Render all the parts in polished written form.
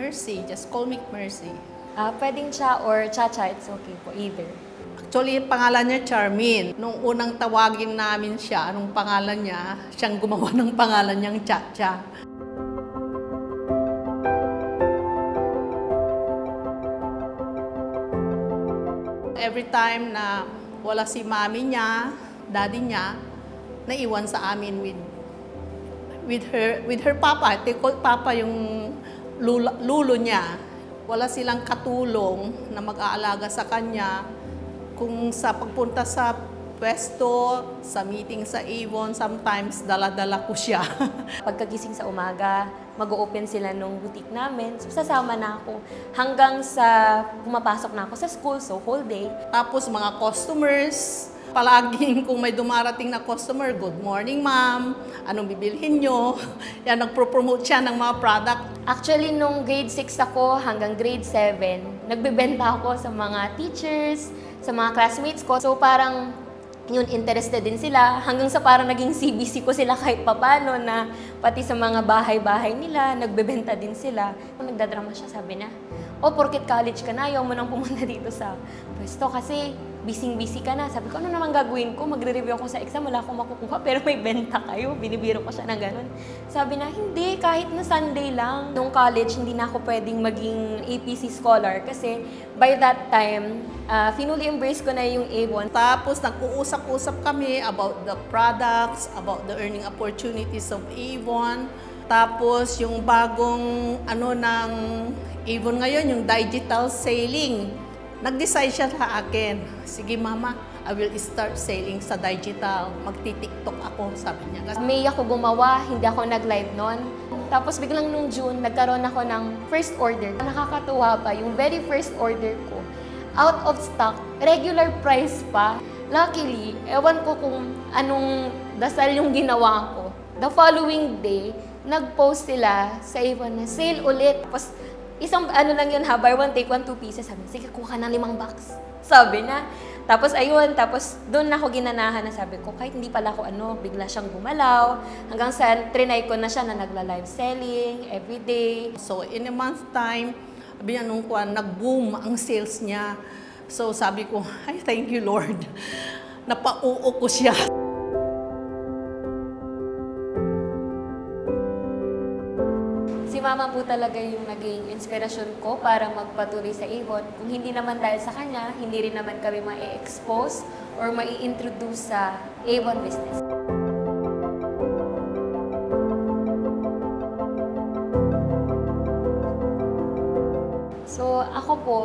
Mercy. Just call me Mercy. Pwedeng Cha or Chacha, it's okay po, either. Actually, pangalan niya Charmin. Nung unang tawagin namin siya, anong pangalan niya, siyang gumawa ng pangalan niyang Chacha. Every time na wala si mami niya, daddy niya, naiwan sa amin with her papa. They call papa yung lulo niya. Wala silang katulong na mag-aalaga sa kanya. Kung sa pagpunta sa pwesto, sa meeting sa Avon, sometimes dala-dala ko siya. Pagkagising sa umaga, mag-open sila nung boutique namin. So, sasama na ako hanggang sa pumapasok na ako sa school, so whole day. Tapos mga customers, palaging kung may dumarating na customer, good morning ma'am, anong bibilhin nyo? Yan, nagpro-promote siya ng mga product. Actually, nung grade 6 ako hanggang grade 7, nagbebenta ako sa mga teachers, sa mga classmates ko. So parang yun, interested din sila hanggang sa parang naging CBC ko sila kahit papano na pati sa mga bahay-bahay nila, nagbebenta din sila. Nagdadrama siya, sabi na, porket college ka na, ayaw mo nang pumunta dito sa pwesto kasi busy-busy ka na. Sabi ko, ano naman gagawin ko? Magre-review ako sa exam, wala akong makukuha, pero may benta kayo. Binibiro ko siya na ganun. Sabi na, hindi, kahit na Sunday lang. Nung college, hindi na ako pwedeng maging APC scholar kasi by that time, finally embrace ko na yung Avon. Tapos nag-uusap-usap kami about the products, about the earning opportunities of Avon. Tapos yung bagong ng Avon ngayon, yung digital selling. Nag-decide siya sa akin, sige mama, I will start selling sa digital. Magti-TikTok ako, sabi niya. May ako gumawa, hindi ako nag-live noon. Tapos biglang nung June, nagkaroon ako ng first order. Nakakatuwa pa, yung very first order ko, out of stock, regular price pa. Luckily, ewan ko kung anong dasal yung ginawa ko. The following day, nag-post sila sa Avon na sale ulit. Tapos isang lang yun ha, buy one, take one, 2 pieces. Sabi, sige, kuha ka ng 5 box. Sabi na. Tapos ayun, tapos doon ako ginanahan na sabi ko, kahit hindi pala ako bigla siyang gumalaw. Hanggang sa trinay ko na siya na nagla-live selling everyday. So in a month time, sabi niya nung nag-boom ang sales niya. So sabi ko, ay thank you Lord. Napauo ko siya. Si mama po talaga yung naging inspirasyon ko para magpatuloy sa Avon. Kung hindi naman dahil sa kanya, hindi rin naman kami ma-expose or ma-introduce sa Avon business. So ako po,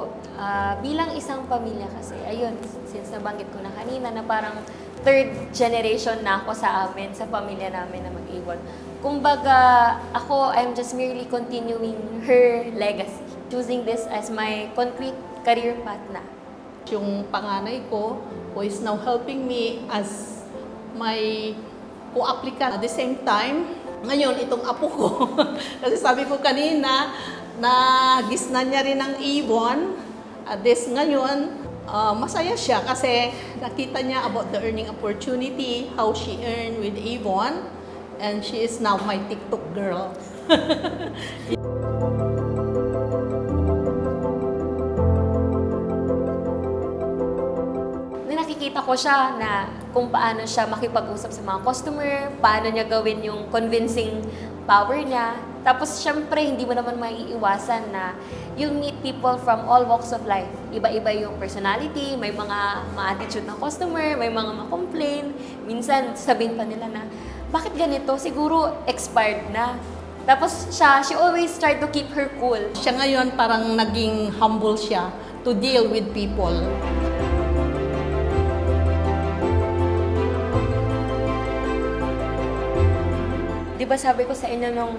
bilang isang pamilya kasi, ayun, since nabanggit ko na kanina na parang third generation na ako sa amin, sa pamilya namin na mag-Avon. Kumbaga, ako, I'm just merely continuing her legacy. Choosing this as my concrete career path na. Yung panganay ko, who is now helping me as my co-applicant. At the same time, ngayon, itong apo ko, kasi sabi ko kanina, na gisnan niya rin ng Avon. At this ngayon, masaya siya kasi nakita niya about the earning opportunity, how she earned with Avon. And she is now my TikTok girl. Nakikita ko siya na kung paano siya makipag-usap sa mga customer, paano niya gawin yung convincing power niya. Tapos, syempre, hindi mo naman maiiwasan na you meet people from all walks of life. Iba-iba yung personality, may mga ma-attitude ng customer, may mga ma-complain. Minsan, sabihin pa nila na, bakit ganito? Siguro expired na. Tapos she always tried to keep her cool. Siya ngayon parang naging humble siya to deal with people. Di ba sabi ko sa inyo nung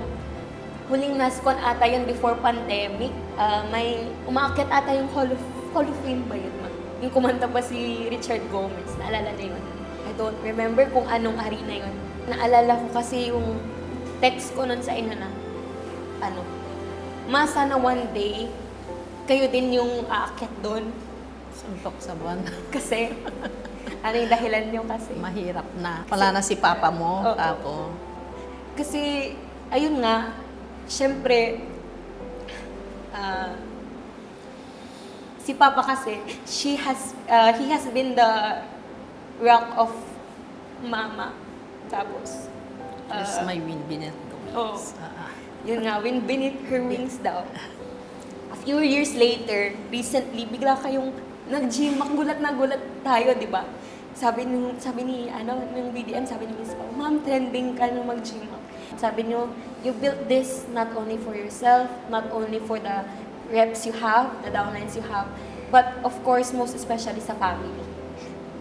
huling NASCON ata yun before pandemic, may umaakyat ata yung Hall of Fame ba yun? Yung kumanta pa si Richard Gomez, naalala niyo yun? I don't remember kung anong arena yun. Naalala ko kasi yung text ko nun sa inyo na, sana one day, kayo din yung aakyat doon. Suntok sa buwan. Kasi, yung dahilan nyo kasi? Mahirap na. Wala na si papa mo, Kasi, ayun nga, syempre, Si Papa kasi, he has been the rock of Mama. Tapos, Yes, my wind beneath the oh, wings. yun nga, wind beneath her wings daw. A few years later, recently, bigla kayong nag-gym, gulat na gulat tayo, di ba? Sabi ni ng BDM, sabi ni Miss Pao, Ma'am, trending ka na mag-gym. Sabi niyo, you built this not only for yourself, not only for the reps you have, the downlines you have, but of course, most especially sa family.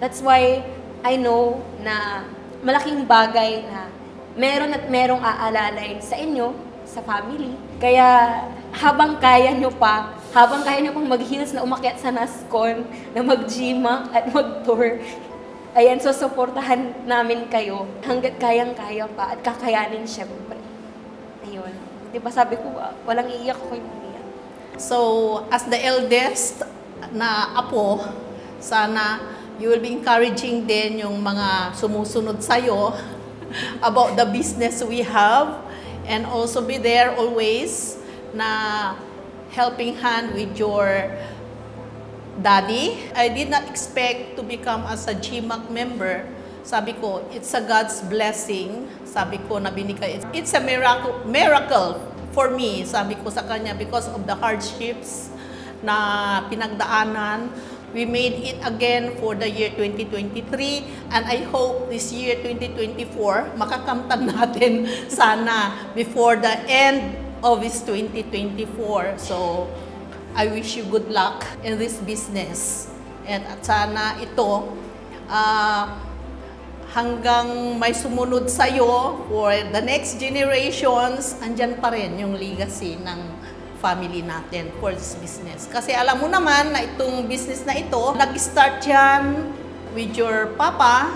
That's why I know na malaking bagay na meron at merong aalalay sa inyo, sa family. Kaya habang kaya nyo pang mag-heels na umakyat sa NASCON, na mag-GMAC at mag-tour, ayan, so supportahan namin kayo hanggat kayang-kaya pa at kakayanin syempre. Ayun. Di ba sabi ko, walang iiyak ko yung umiyak. So, as the eldest na apo, sana you will be encouraging din yung mga sumusunod sa'yo about the business we have, and also be there always na helping hand with your daddy. I did not expect to become as a GMAC member. Sabi ko, it's a God's blessing. Sabi ko na binigay. It's a miracle for me, sabi ko sa kanya, because of the hardships na pinagdaanan. We made it again for the year 2023, and I hope this year 2024, makakamtan natin sana before the end of this 2024. So, I wish you good luck in this business. And at sana ito, hanggang may sumunod sa'yo for the next generations, andyan pa rin yung legacy ng family natin for this business. Kasi alam mo naman na itong business na ito, nag-start yan with your papa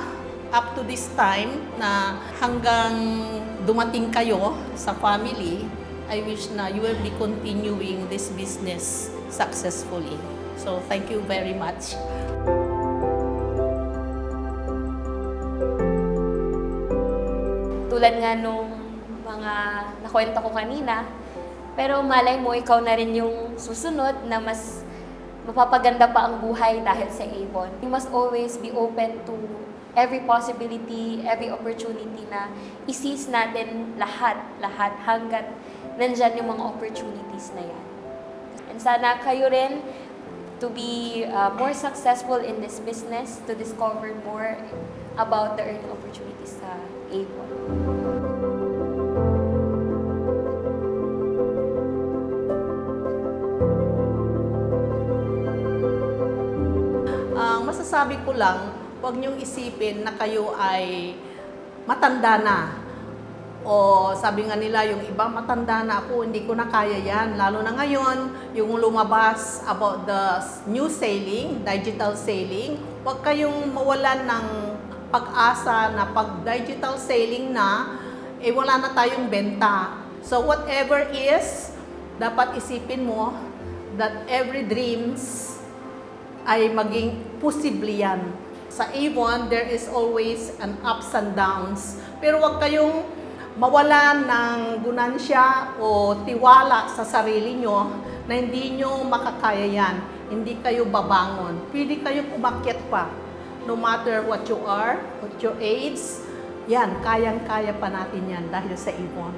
up to this time na hanggang dumating kayo sa family. I wish na you will be continuing this business successfully. So, thank you very much. Tulad nga nung mga nakwento ko kanina, pero malay mo, ikaw na rin yung susunod na mas mapapaganda pa ang buhay dahil sa Avon. You must always be open to every possibility, every opportunity na i-seize natin lahat hanggat nandyan yung mga opportunities na yan. And sana kayo rin to be more successful in this business, to discover more about the earning opportunities sa Avon. Masasabi ko lang, huwag niyong isipin na kayo ay matanda na. O sabi nga nila, yung iba matanda na ako, hindi ko na kaya yan. Lalo na ngayon, yung lumabas about the new selling, digital selling, huwag kayong mawalan ng pag-asa na pag digital selling na, wala na tayong benta. So whatever is, dapat isipin mo that every dreams ay maging posible yan. Sa Avon, there is always an ups and downs. Pero huwag kayong mawalan ng gunansya o tiwala sa sarili nyo na hindi nyo makakaya yan. Hindi kayo babangon. Pwede kayong umakyat pa. No matter what you are, what your age, yan, kayang-kaya pa natin yan dahil sa Avon.